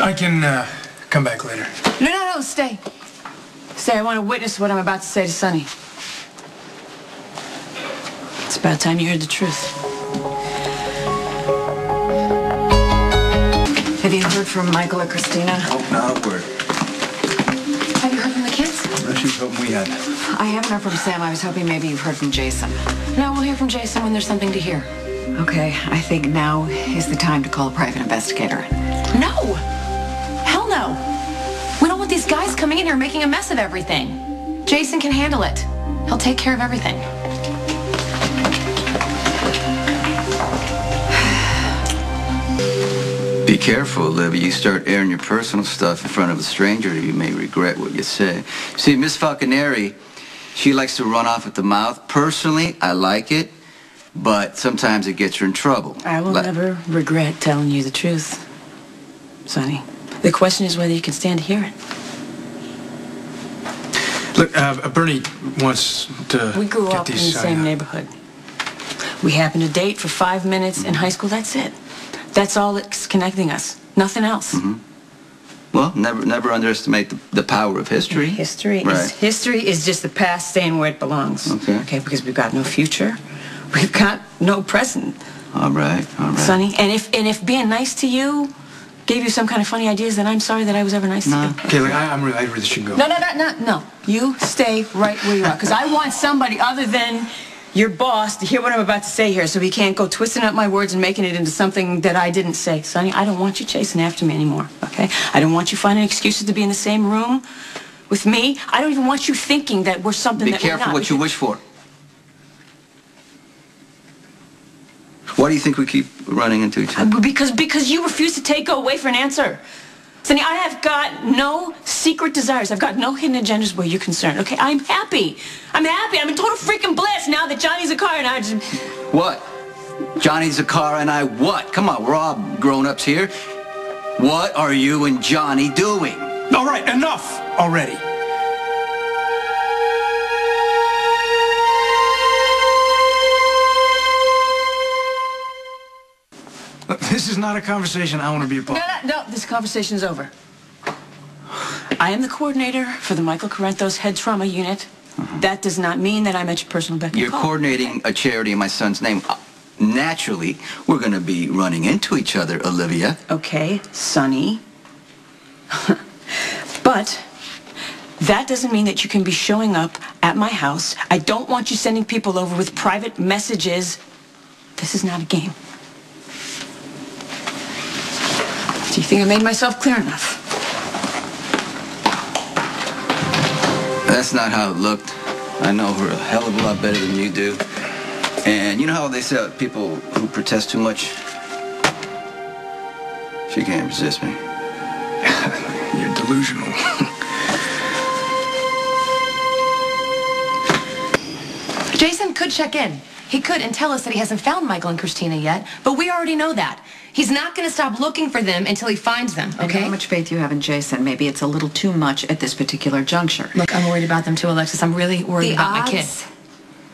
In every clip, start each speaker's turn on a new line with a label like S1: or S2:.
S1: I can come back later.
S2: No, stay. Stay, I want to witness what I'm about to say to Sonny. It's about time you heard the truth. Have you heard from Michael or Christina?
S3: Oh, not a word.
S2: Have you heard from the kids?
S3: No, she's hoping we had.
S2: I haven't heard from Sam. I was hoping maybe you've heard from Jason. No, we'll hear from Jason when there's something to hear. Okay, I think now is the time to call a private investigator. No! Hell no! We don't want these guys coming in here making a mess of everything. Jason can handle it. He'll take care of everything.
S3: Be careful, Olivia. You start airing your personal stuff in front of a stranger, you may regret what you say. See, Miss Falconeri, she likes to run off at the mouth. Personally, I like it, but sometimes it gets her in trouble.
S2: I will never regret telling you the truth, Sonny. The question is whether you can stand to hear it.
S1: Look, Bernie wants to
S2: We grew
S1: get
S2: up in the
S1: these,
S2: same neighborhood. We happened to date for 5 minutes in high school. That's it. That's all that's connecting us. Nothing else.
S3: Well, never underestimate the power of history.
S2: History
S3: Right.
S2: is just the past staying where it belongs.
S3: Okay.
S2: Because we've got no future. We've got no present.
S3: All right.
S2: Sonny, and if being nice to you gave you some kind of funny ideas, then I'm sorry that I was ever nice to you.
S1: Okay, look, I really should go.
S2: No. You stay right where you are. Because I want somebody other than your boss to hear what I'm about to say here, so he can't go twisting up my words and making it into something that I didn't say. Sonny, I don't want you chasing after me anymore, okay? I don't want you finding excuses to be in the same room with me. I don't even want you thinking that we're something that we're not.
S3: Be careful what you wish for. Why do you think we keep running into each other?
S2: Because you refuse to take away for an answer. Sonny, I have got no secret desires. I've got no hidden agendas where you're concerned, okay? I'm happy. I'm in total freaking bliss now that Johnny's a car and I just...
S3: What? Johnny's a car and I what? Come on, we're all grown-ups here. What are you and Johnny doing?
S1: All right, enough already. Look, this is not a conversation I want to be a part of.
S2: No, this conversation is over. I am the coordinator for the Michael Corinthos Head Trauma Unit. That does not mean that I'm at your personal beck and
S3: You're
S2: call.
S3: coordinating a charity in my son's name. Naturally, we're going to be running into each other, Olivia.
S2: Okay, Sonny. But that doesn't mean that you can be showing up at my house. I don't want you sending people over with private messages. This is not a game. Do you think I made myself clear enough?
S3: That's not how it looked. I know her a hell of a lot better than you do. And you know how they say people who protest too much? She can't resist me.
S1: You're delusional.
S4: Jason could check in. He could and tell us that he hasn't found Michael and Christina yet, but we already know that. He's not going to stop looking for them until he finds them,
S5: I know
S4: okay?
S5: how much faith you have in Jason. Maybe it's a little too much at this particular juncture.
S4: Look, I'm worried about them too, Alexis. I'm really worried about my kid.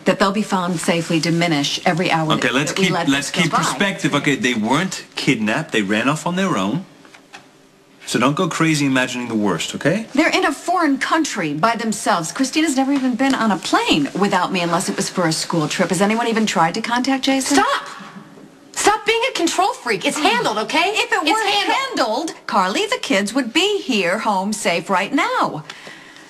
S5: That they'll be found safely diminish every hour.
S6: Okay, let's keep perspective. Okay, they weren't kidnapped. They ran off on their own. So don't go crazy imagining the worst, okay?
S5: They're in a foreign country by themselves. Christina's never even been on a plane without me unless it was for a school trip. Has anyone even tried to contact Jason?
S4: Stop! Stop being a control freak. It's handled, okay?
S5: If it were handled, Carly, the kids would be here home safe right now.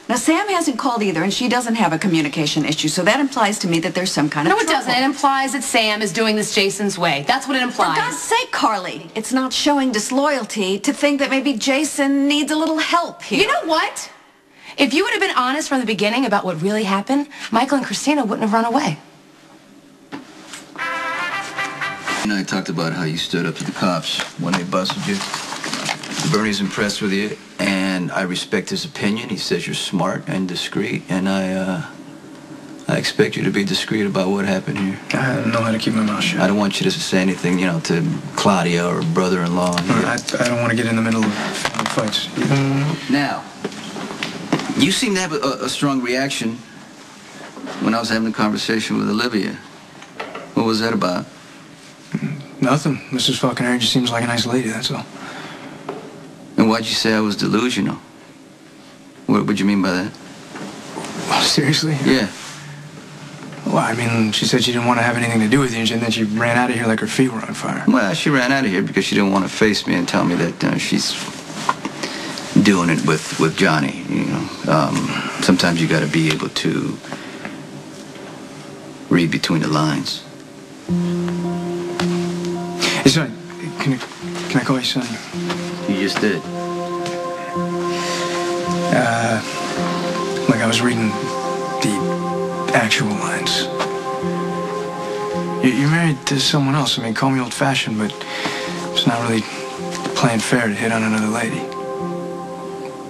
S5: Now, Sam hasn't called either, and she doesn't have a communication issue, so that implies to me that there's some kind of
S4: No, it
S5: trouble.
S4: doesn't. It implies that Sam is doing this Jason's way. That's what it implies.
S5: For God's sake, Carly, it's not showing disloyalty to think that maybe Jason needs a little help here.
S4: You know what? If you would have been honest from the beginning about what really happened, Michael and Christina wouldn't have run away.
S3: You know, I talked about how you stood up to the cops when they busted you. Bernie's impressed with you, and I respect his opinion. He says you're smart and discreet, and I expect you to be discreet about what happened here.
S1: I don't know how to keep my mouth shut.
S3: I don't want you to say anything, you know, to Claudia or brother-in-law.
S1: I don't want to get in the middle of family fights.
S3: Now, you seem to have a strong reaction when I was having a conversation with Olivia. What was that about?
S1: Nothing. Mrs. Falconer just seems like a nice lady, that's all.
S3: And why'd you say I was delusional? What would you mean by that?
S1: Oh, seriously?
S3: Yeah.
S1: Well, I mean, she said she didn't want to have anything to do with you, and then she ran out of here like her feet were on fire.
S3: Well, she ran out of here because she didn't want to face me and tell me that she's doing it with Johnny. You know, sometimes you got to be able to read between the lines.
S1: Hey, Sonny, can I call you Sonny?
S3: You just did.
S1: Like I was reading the actual lines. You're married to someone else. I mean, call me old-fashioned, but it's not really playing fair to hit on another lady.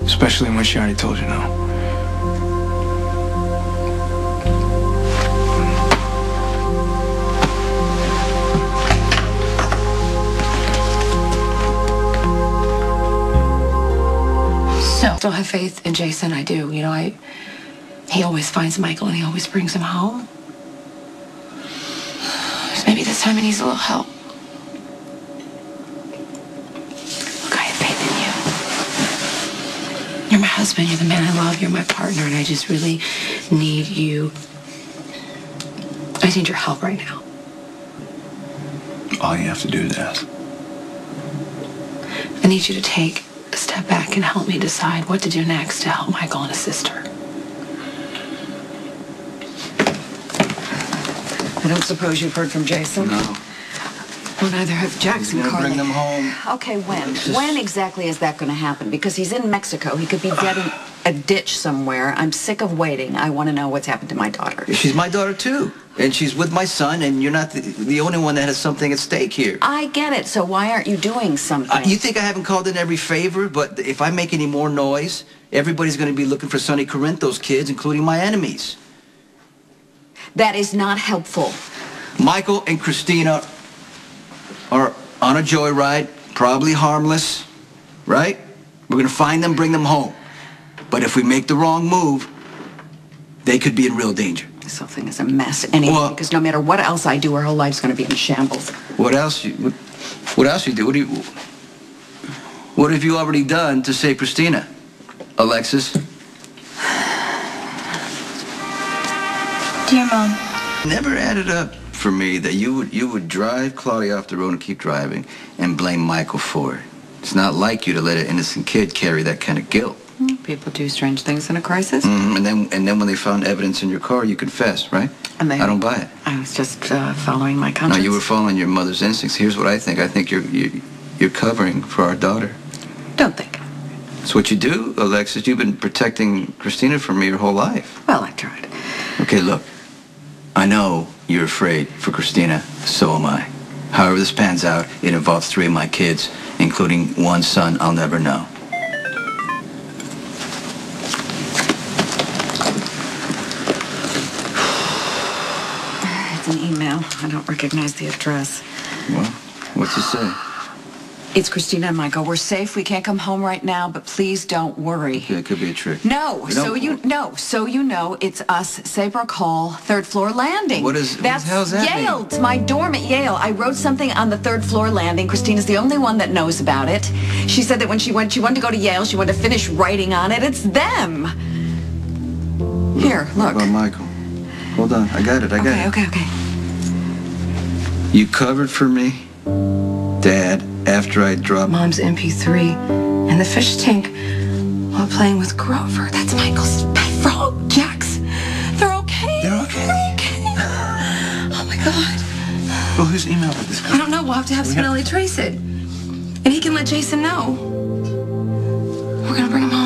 S1: Especially when she already told you no.
S4: I still have faith in Jason. I do. You know, he always finds Michael and he always brings him home. Just maybe this time he needs a little help. Look, I have faith in you. You're my husband. You're the man I love. You're my partner. And I just really need you. I just need your help right now.
S6: All you have to do is ask.
S4: I need you to take a step back and help me decide what to do next to help Michael and his sister.
S5: I don't suppose you've heard from Jason?
S3: No.
S5: Well, neither have Jackson,
S3: You're gonna
S5: Carly.
S3: bring them home.
S5: Okay, when? When exactly is that going to happen? Because he's in Mexico. He could be dead in a ditch somewhere. I'm sick of waiting. I want to know what's happened to my daughter.
S3: She's my daughter, too. And she's with my son, and you're not the only one that has something at stake here.
S5: I get it. So why aren't you doing something?
S3: You think I haven't called in every favor? But if I make any more noise, everybody's going to be looking for Sonny Corinthos kids, including my enemies.
S5: That is not helpful.
S3: Michael and Christina are on a joyride, probably harmless, right? We're going to find them, bring them home. But if we make the wrong move, they could be in real danger.
S5: This whole thing is a mess anyway,
S3: Well,
S5: because no matter what else I do, her whole life's going to be in shambles.
S3: What else you do? What have you already done to save Christina, Alexis?
S2: Dear Mom.
S3: Never added up for me that you would drive Claudia off the road and keep driving and blame Michael for it. It's not like you to let an innocent kid carry that kind of guilt.
S5: People do strange things in a crisis.
S3: And then when they found evidence in your car, you confessed, right?
S5: And they,
S3: I don't buy it.
S5: I was just following my
S3: No,
S5: conscience.
S3: you were following your mother's instincts. Here's what I think. I think you're covering for our daughter.
S5: Don't think.
S3: That's what you do, Alexis. You've been protecting Christina from me your whole life.
S5: Well, I tried.
S3: Okay, look. I know you're afraid for Christina. So am I. However this pans out, it involves 3 of my kids, including one son I'll never know.
S5: It's an email. I don't recognize the address.
S3: Well, what's it say?
S5: It's Christina and Michael. We're safe. We can't come home right now, but please don't worry.
S3: Yeah, it could be a trick.
S5: No, so you know, it's us, Saybrook Hall, 3rd floor landing.
S3: What the hell's that
S5: Yale.
S3: mean?
S5: It's my dorm at Yale. I wrote something on the 3rd floor landing. Christina's the only one that knows about it. She said that when she wanted to go to Yale, she wanted to finish writing on it. It's them. Here, look.
S3: What about Michael? Hold on, I got it.
S5: Okay.
S3: You covered for me, Dad, after I dropped
S4: Mom's MP3 and the fish tank while playing with Grover. That's Michael's pet frog, Jax. They're okay.
S6: They're okay.
S4: They're okay. Oh my God.
S6: Well, whose email did this come?
S4: I don't know. We'll have to have Spinelli trace it. And he can let Jason know. We're gonna bring him home.